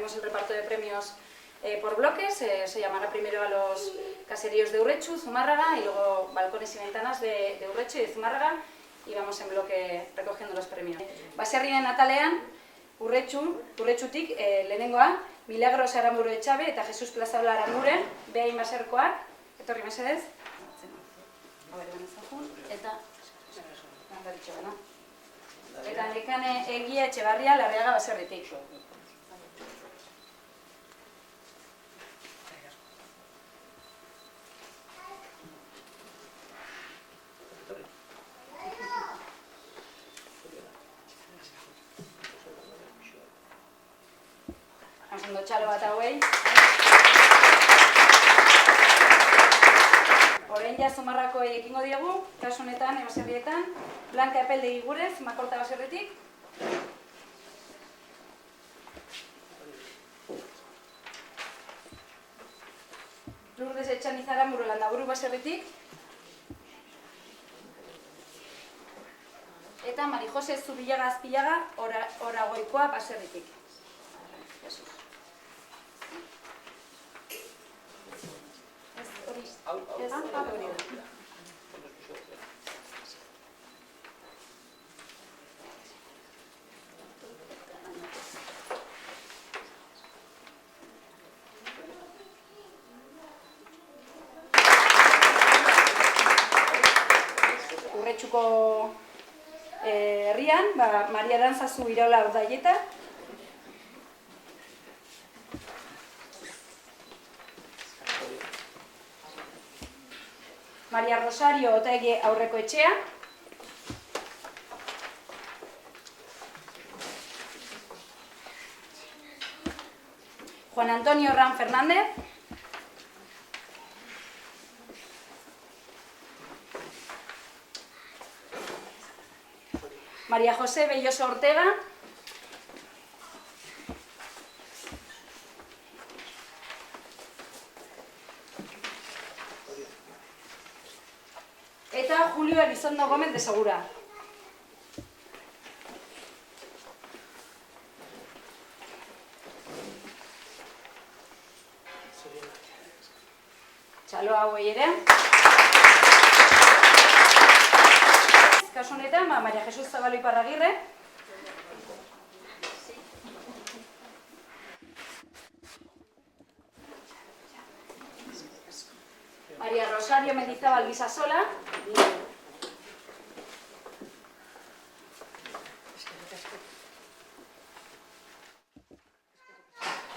haremos el reparto de premios por bloques. Se llamará primero a los caseríos de Urretxu, Zumárraga, y luego balcones y ventanas de Urretxu y de Zumárraga, y vamos en bloque recogiendo los premios. Baserrien atalean, Urretxutik lehenengoa, Milagros Aramburu Etxabe eta Jesus Plazaola Aramburen, behain baserkoak, etorri mesedez. Eta nekane Egia Etxebarria Larreaga Baserritik. Ondo txalo bat hauei. Orain ja Zumarrakoei ekingo diegu, kasu honetan, baserrietan, Blanka Epeldegi Gurez, Makorta Baserritik. Lourdes Etxaniz Aramburu Landaburu Baserritik. Eta Mari Jose Zubillaga Azpillaga Oragoikoa Baserritik. Urretxuko herrian, Maria Arantzazu Iraola Urdaieta, Maria Rosario Otaegi Aurreko Etxea, Juan Antonio Ran Fernández, María José Belloso Ortega, eta Julio Elizondo Gómez de Segura. Txalo hauei ere. Kasu honetan, Maria Jesus Zabalo Iparragirre. Maria Rosario Mendizábal Bisasola.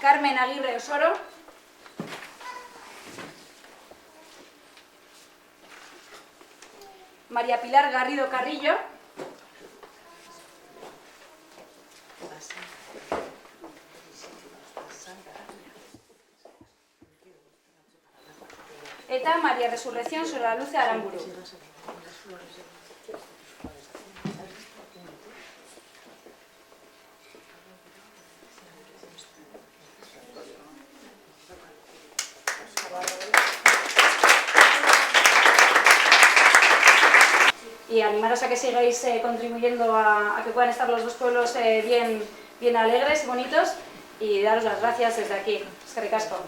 Carmen Aguirre Osoro. María Pilar Garrido Carrillo. Eta María Resurrección Solaluce Aramburu. Y animaros a que sigáis contribuyendo a que puedan estar los dos pueblos bien alegres y bonitos, y daros las gracias desde aquí. Eskerrik asko.